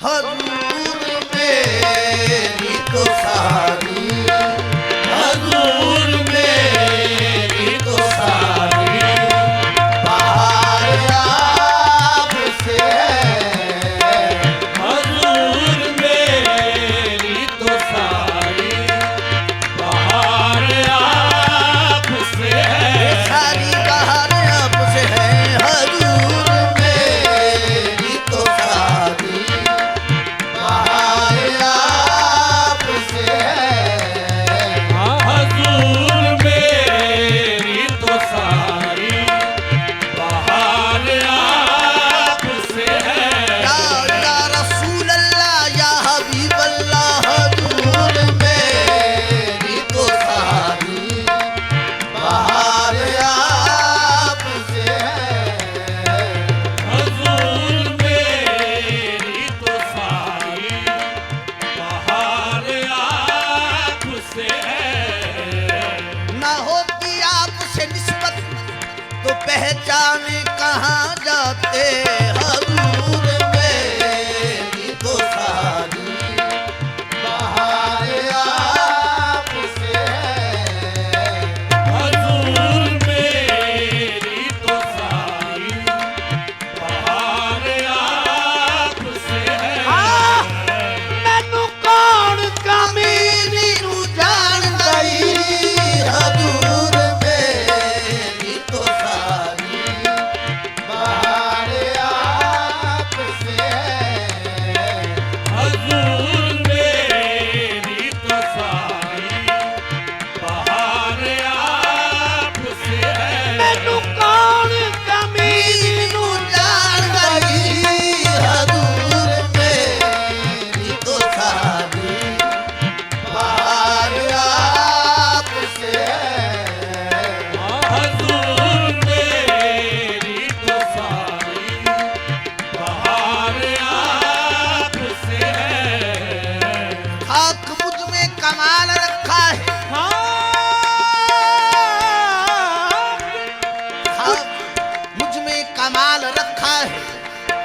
हजूर मेरी तो सारी, हजूर मेरी तो सारी बाहर आपसे है। हजूर मेरी तो सारी बाहर आपसे है। सारी बाहर आपसे है। हजूर मेरी तो सारी बाहर आपसे है। हजूर मेरी तो सारी बाहर आपसे है। या रसूल अल्लाह या हबीब अल्लाह, हजूर मेरी तो सारी बाहर आपसे है। हजूर मेरी तो सारी बाहर आपसे है। ना होती आपसे निस्बत तो पहचाने कहाँ जाते। हजूर मेरी तो सारी बाहर आपसे है। हजूर मेरी तो सारी बाहर आपसे है। मैनू कौन कमीनी नू जान गई। हजूर मेरी तो सारी बाहर आपसे है। हजूर मेरी तो सारी बाहर आपसे है। मैनू कौन कमीनी नू जान गई। हजूर मेरी तो सारी बाहर आपसे है। हजूर मेरी तो सारी बाहर आपसे है। खाक मुझ में कमाल रखा है। खाक मुझ में कमाल रखा है।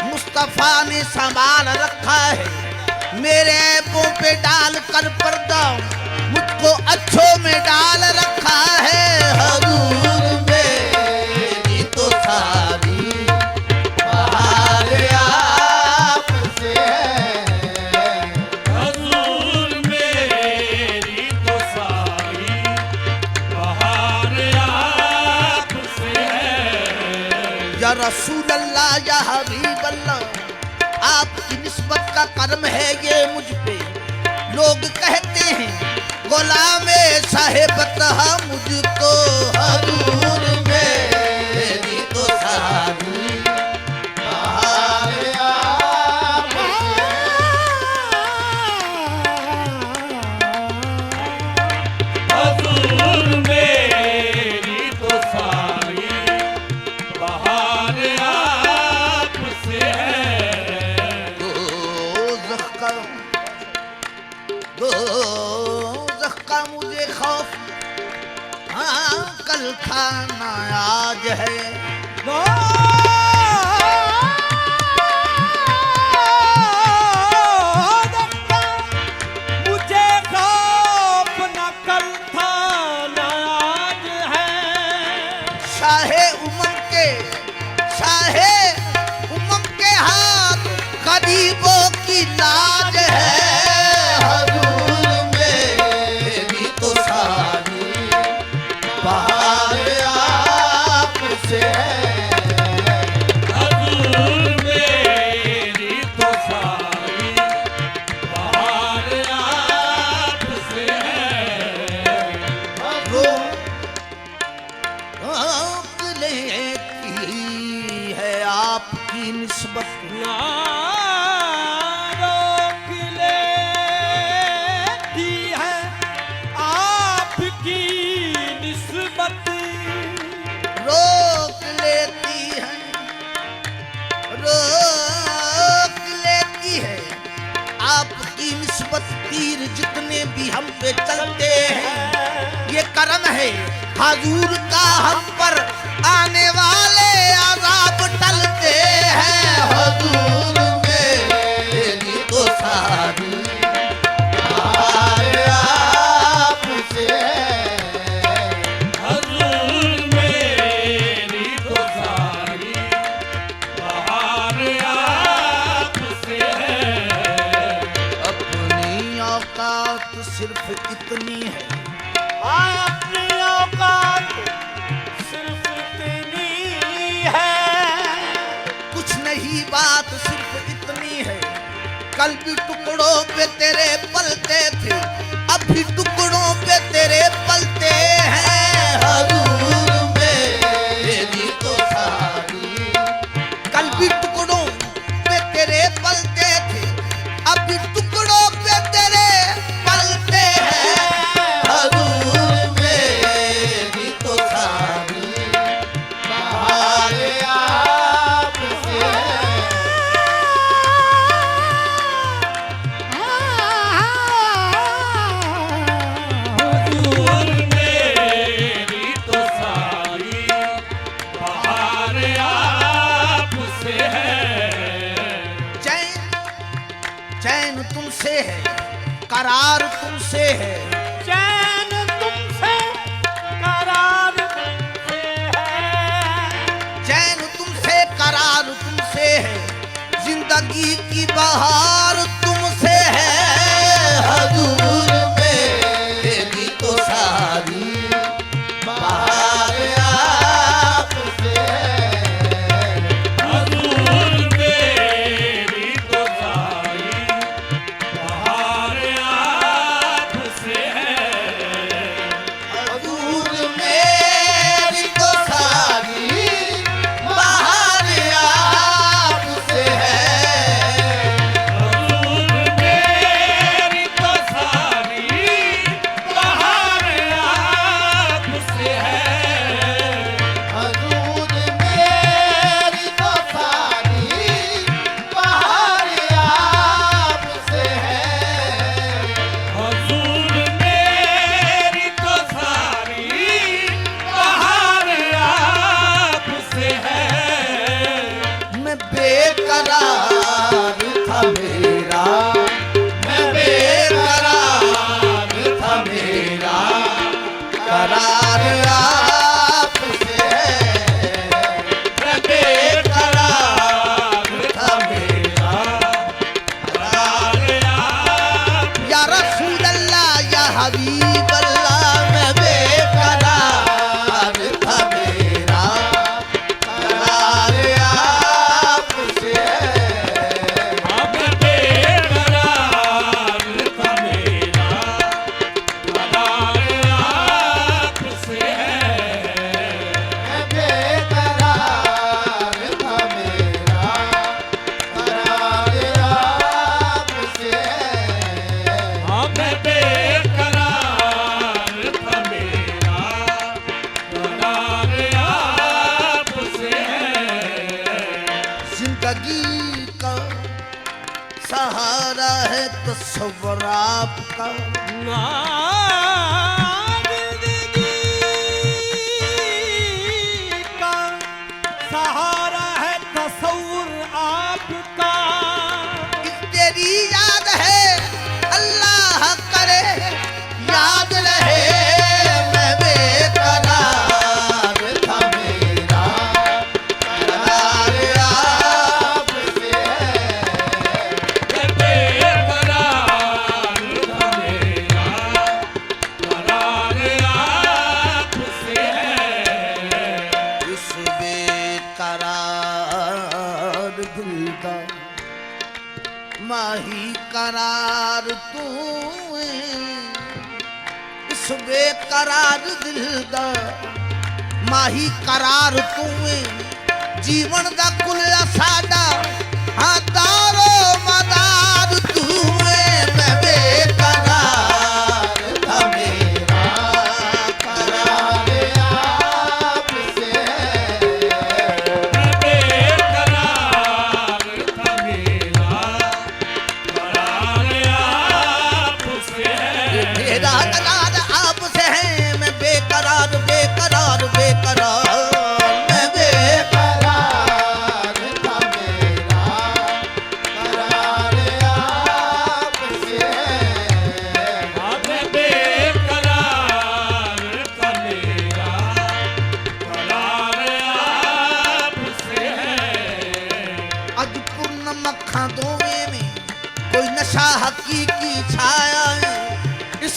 मुस्तफा ने संभाल रखा है। मेरे ऐबों पे डाल कर पर्दा मुझको अच्छों में डाल रखा है। हजूर मेरी तो सारी बाहर आपसे है। हजूर मेरी तो सारी बाहर आपसे है। या रसूल अल्लाह या हबीब अल्लाह, आपकी निस्बत का कर्म है ये मुझ पे। लोग कहते हैं गुलामे साहिबत मुझको। हजूर मेरी तो सारी बाहर हजूर मेरी तो सारी बाहर आपसे है। दोज़ख का मुझे खौफ, हाँ कल था ना आज है। मुझे खौफ न कल था न आज है। शाहे उमम के हाथ गरीबों की लाज है। हजूर मेरी तो सारी बाहर आपसे है। हजूर मेरी तो सारी बाहर आपसे है। रोक लेती है आपकी निस्बत। ना रोक लेती है आपकी निस्बत। रोक लेती है, रोक लेती है आपकी निस्बत। तीर जितने भी हम पे चलते हैं ये करम है हजूर का हम पर आने वाले अज़ाब टलते हैं। हजूर मेरी तो सिर्फ इतनी है। अपनी औकात सिर्फ इतनी है। कुछ नहीं बात सिर्फ इतनी है। कल भी टुकड़ों पे तेरे पलते थे, अब भी टुकड़ों पे तेरे पलते हैं। हजूर मेरी तो सारी, कल भी टुकड़ों पे तेरे पलते थे, अब भी टुकड़ों पे तेरे पलते हैं। हजूर मेरी तो सारी बहार आपसे है। हुजूर मेरी तो सारी बहार आपसे है। चैन तुमसे है, करार तुमसे है। चैन तुमसे करार तुमसे है। चैन तुमसे करार तुमसे है, जिंदगी की बहार तुमसे है। हजूर मेरी तो सारी बहार आपसे है। हुजूर मेरी तो सारी बहार आपसे है। हजूर मेरी तो सारी बहार आपसे है। हुजूर मेरी तो सारी बहार आपसे है। हजूर मेरी तो सारी बहार आपसे है। हुजूर मेरी तो सारी बहार आपसे है। मैं बेकरार था मेरा, मैं बेकरार था मेरा, करार आपसे है। मैं बेकरार था मेरा, करार या रसूल अल्लाह या हबीब अल्लाह, मैं बेकरार था मेरा, करार आपसे है। अब बेकरार था मेरा, करार आपसे है। मैं बेकरार था मेरा, करार आपसे है। अब बेकरार था मेरा, करार आपसे है। जिंदगी का सहारा है तस्वर आपका। जिंदगी का सहारा है तसव्वुर आपका। तेरी याद है अल्लाह करे याद रहे। मैं बेकरार था मेरा, करार आपसे है। मैं बेकरार था मेरा, करार आपसे है। इस बेकरार दिल का माही करार तू है। इस बेकरार दिल का माही करार तू है। जीवन का कुल साडा हाँ दारो मदार तू है। मैं बेकरार था मेरा, करार आपसे है। मैं बेकरार था मेरा, करार आपसे है। मेरा करार आपसे है। मैं बेकरार बेकरार बेकरार, मैं बेकरार था मेरा, करार आपसे है। अब बेकरार था मेरा, करार आपसे है। अज पूर्ण मक्खा दोवे में कोई नशा हकीकी छाया है। इस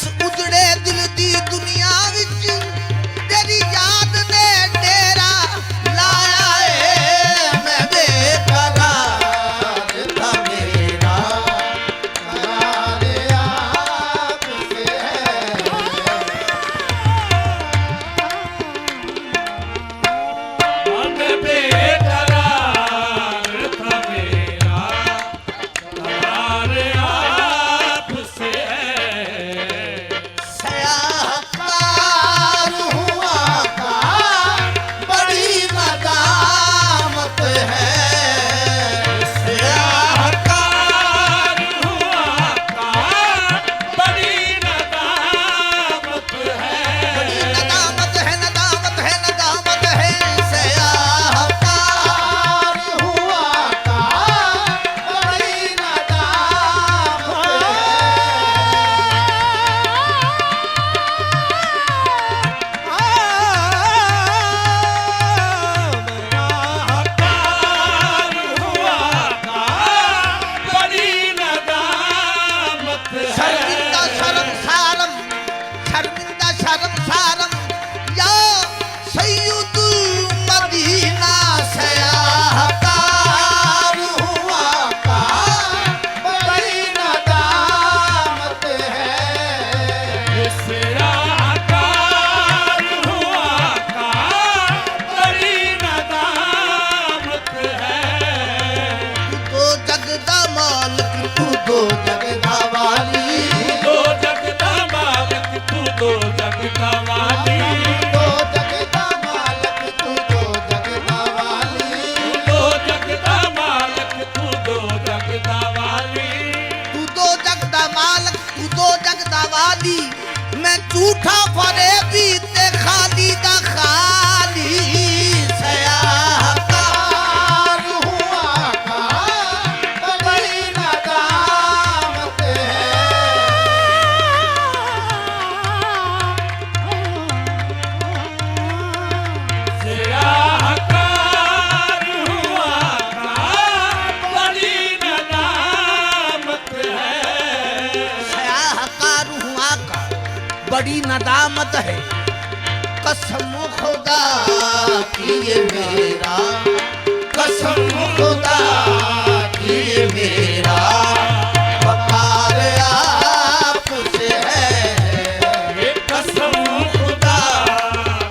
शर्मिंदा शर्म सारम, शर्मिंदा शर्म सारम या सैयदुल मदीना सयाहकार हुआ का बड़ी नदामत है। सयाहकार हुआ का बड़ी नदामत है। तू तो जगदा मालिक, तू तो जगदा वाली, तू तो जगदा मालिक, तू तो जगदा वाली, तो जगदा मालक तू तो जगदा वाली, तू तो जगदा मालिक, तू तो जगदा वाली। तू तो जगदा मालिक, तू तो जगदा वाली। मैं झूठा फरेबी ते खाली दा खाली सयाहकार हुआ का बड़ी नदामत है। सयाहकार हुआ का बड़ी नदामत है। सयाहकार हुआ का बड़ी नदामत है। कसम खुदा की ये मेरा, कसम खुदा की ये मेरा वकार आपसे है। ये कसम खुदा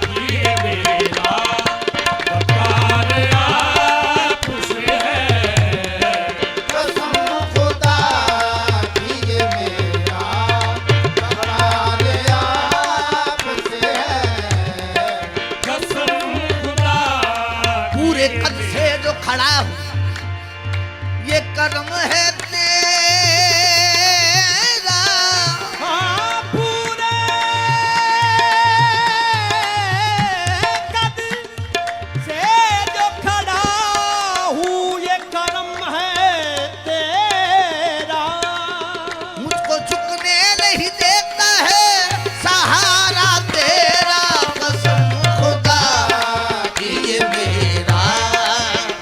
की मेरा वकार आपसे है। कसम खुदा की ये मेरा वकार आपसे है। कसम खुदा पूरे कद से जो खड़ा हूँ, ये कर्म है तेरा। हाँ पूरे कद से जो खड़ा हूँ ये कर्म है तेरा। मुझको झुकने नहीं देता है सहारा तेरा। कसम खुदा की ये मेरा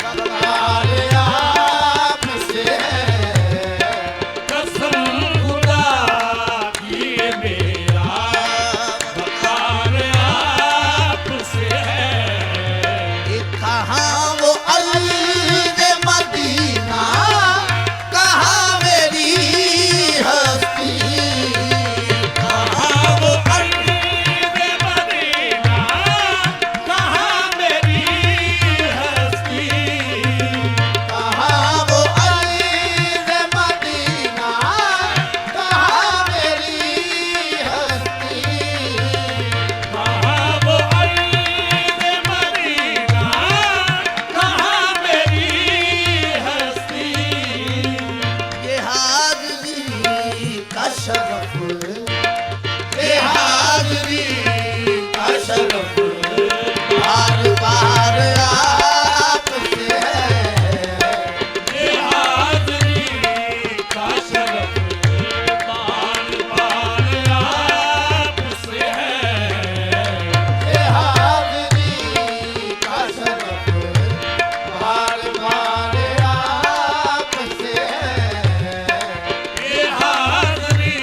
वकार आपसे है। कसम खुदा की मेरा वकार आपसे है। ये कहाँ वो अली मदीना, कहाँ मेरी हस्ती, कहाँ वो अली मदीना, कहाँ मेरी हस्ती। कहाँ वो अली मदीना, कहाँ मेरी हस्ती। कहाँ वो अली मदीना, कहाँ मेरी हस्ती। ये हाज़री का शरफ, ये हाज़री का शरफ बार बार आपसे है। ये हाज़री का शरफ बार बार आपसे है। ये हाज़री का शरफ बार बार आपसे है। ये हाज़री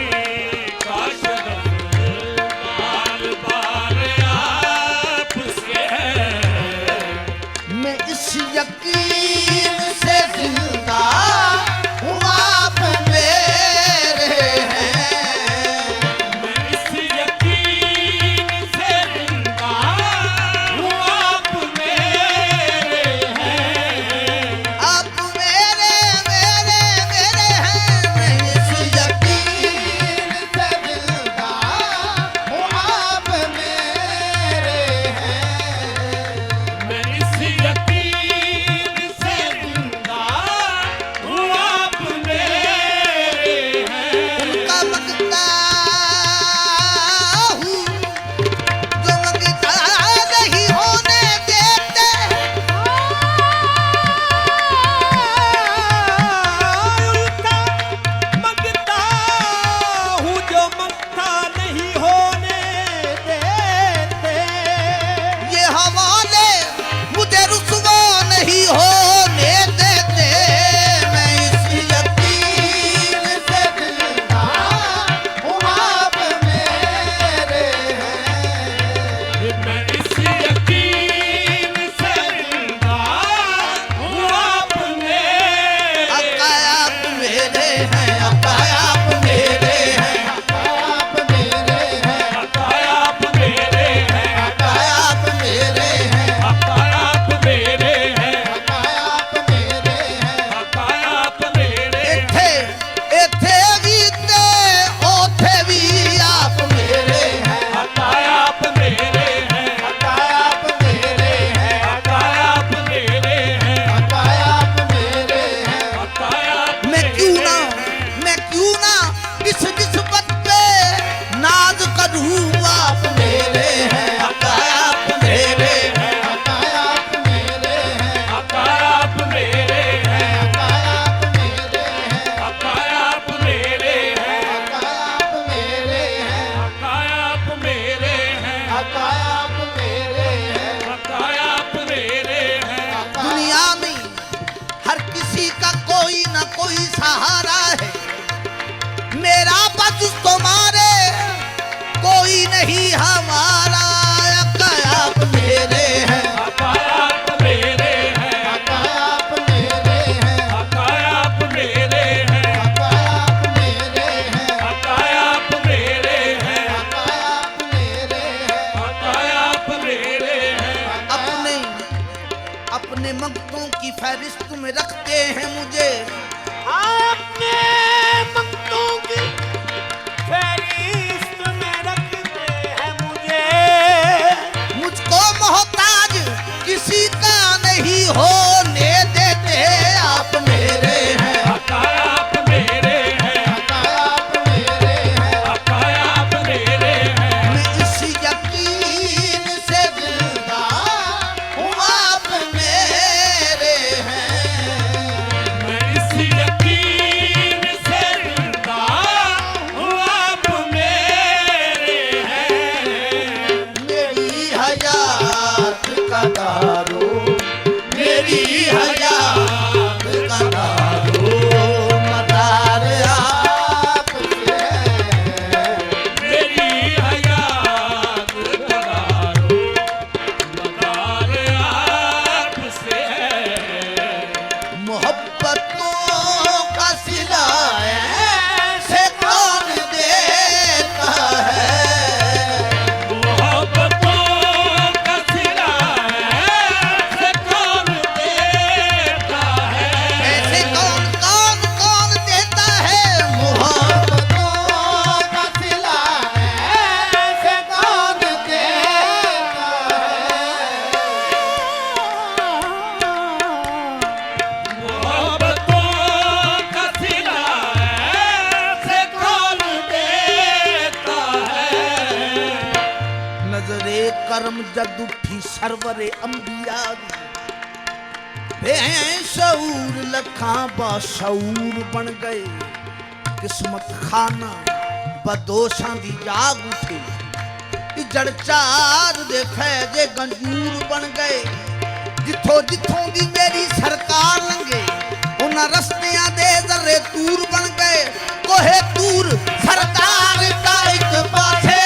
करम जद उठी सरवरे अंबिया बेशऊर लखा बाशऊर बन गए किस्मत खाना बदोशां दी जाग उठे जड़ चार दे फैदे गंजूर बन गए जिथों जिथों दी मेरी सरकार लंघे उन्हां रस्तियां दे जर्रे तूर बन गए कोहे तूर सरकार दा एक पासे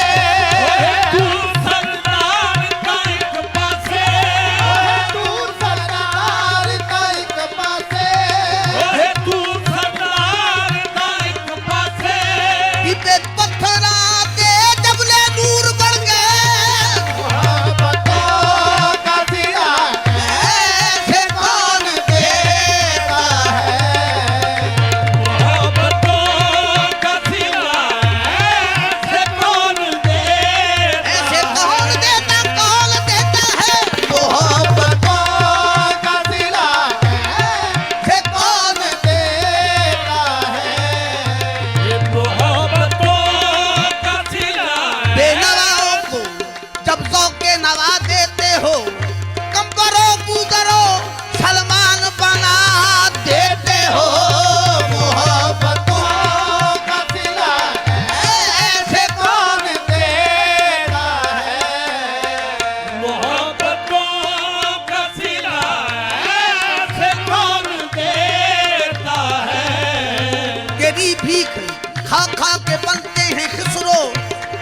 खा खा के बनते हैं खिसरो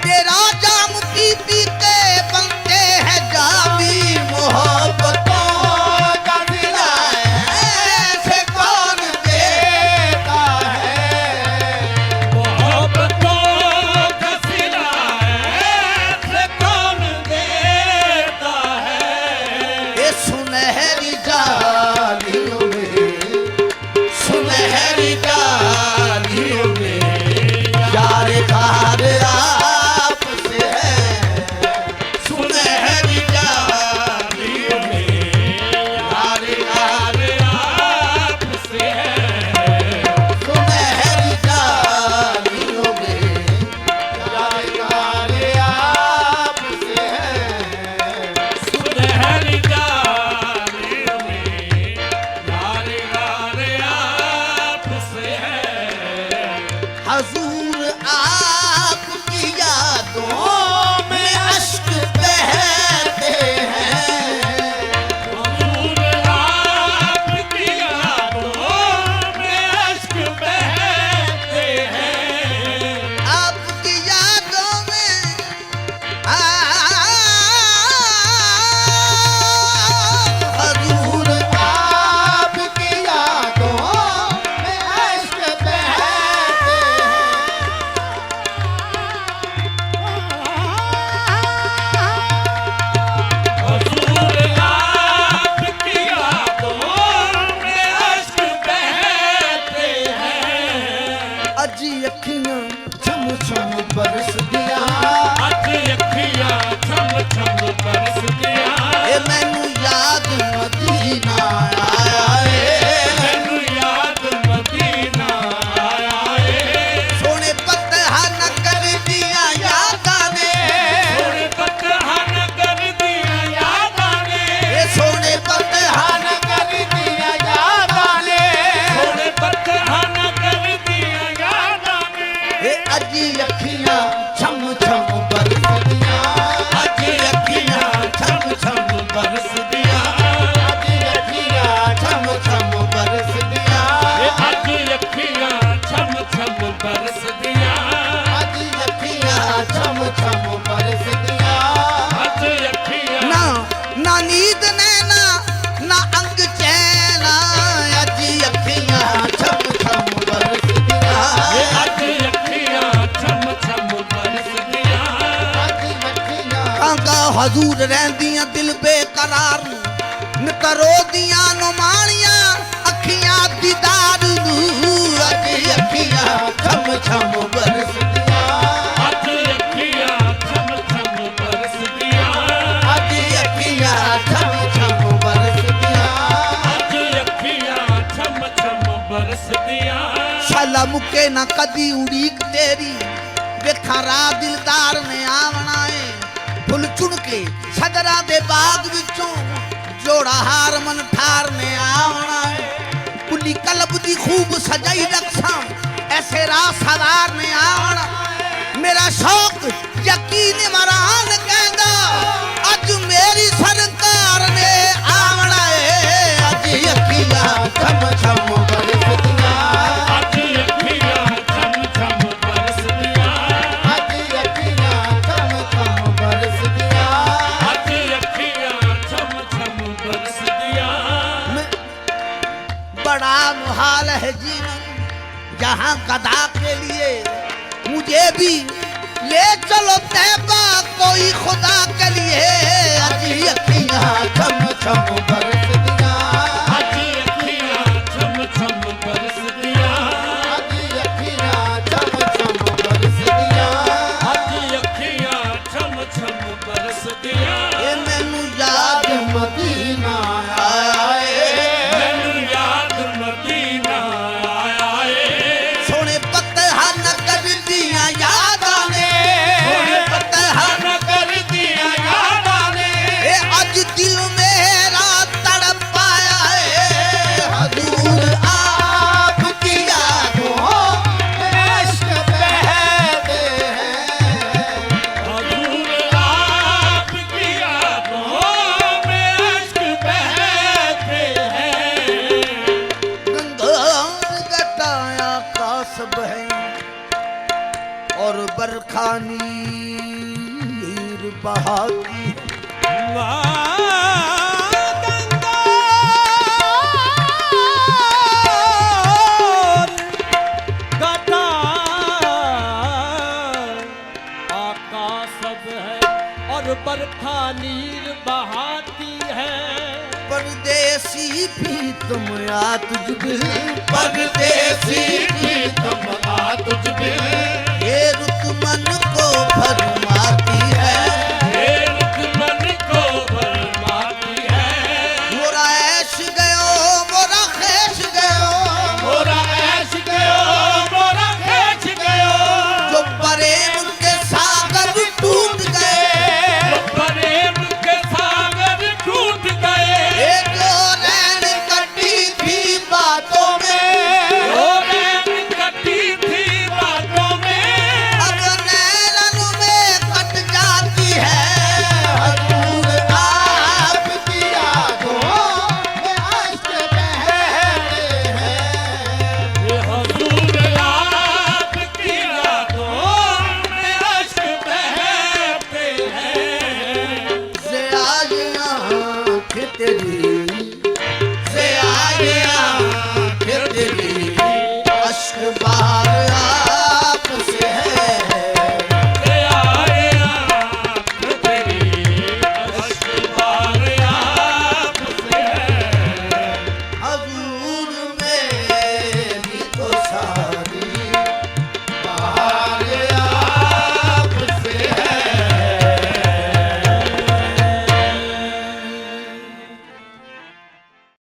तेरा जाम पी पी के बनते हैं जामी मोहब्बतों का दिला ऐसे कौन देता है मोहब्बतों का सिला ऐसे कौन देता है ये सुनहरी जालियों में सुनहरी जालियों में यार कार आपसे है सुनहरी जालियों में यार कार आपसे है सुनहरी जालियों में यार कार आपसे है सुनहरी जालियों में यार आपसे है हजूर आपकी यादों में अश्क बहते हैं हुजूर आपकी यादों में अश्क बहते हैं आपकी यादों में हजूर आपकी यादों में अश्क बहते हुजूर आपकी यादों में अश्क बहते हैं अजी अखियां छम छम बरस दिया अज अखियां छम छम बरस दिया ए मैनू याद मदीना आया ए मैनू याद मदीना आया है सोने पतहा न कर दिया यादां ने सोने पतहा न कर दिया यादां ने ए सोने पतहा न कर दिया यादां ने सोने पतहा न कर दिया यादां ने ए अजी अखियां छम छम बरस दिया अज अखियां छम छम बरस दिया अजी अखियां छम छम बरस दिया अज अखियां छम छम बरस दिया अजी अखियां छम छम बरस दिया अज अखियां ना ना नींद नैना ना अंग चैना अजी अखियां छम छम बरस दिया अज अखियां छम छम बरस दिया कांगा हजूर रहंदियां दिल बेकरार नितरो दियां नुमानियां अखियां दीदार नू अजी अखियां छम छम बरस दिया अज अखियां छम छम बरस दिया अजी अखियां छम छम बरस दिया अज अखियां छम छम बरस दिया शाला मुके ना कदी उड़ीक तेरी देखा रा दिलदार ने आवना है फुल चुन के सदरा दे बाग विचों जोड़ा हार मन ठार ने आवना कुली कलब दी खूब सजाई रखसा ऐसे रास हवार ने आवना मेरा शौक यकीन मरान कहदा अज मेरी सरकार ने आवना है अज यकीना छम छम बरसदियां अज अखियां छम छम बरसदियां अज अखियां छम छम बरसदियां अज अखियां छम छम बरसदियां बड़ा मुहाल है जीना जहां गधा के लिए मुझे भी ले चलो तैबा कोई खुदा के लिए अज यकीना छम छम बरसदियां अज अखियां छम छम बरसदियां अज अखियां छम छम बरसदियां अज अखियां छम छम बरसदियां ए मैनू याद मदीना आया ए मैनू याद मदीना आया ए सोने पत्ते हन कर दिया यादां ने सोने पत्ते हन न कर दिया यादां ने ए अज दिल मेरा तड़प आया है हजूर आपकी यादों में इश्क बहते हैं हजूर आपकी यादों में इश्क बहते हैं गंगार गटाया का सब है और बरखानी बहाती बरखा नीर बहाती है परदेसी भी तुम याद जुग परदेसी भी तुम आ तुझ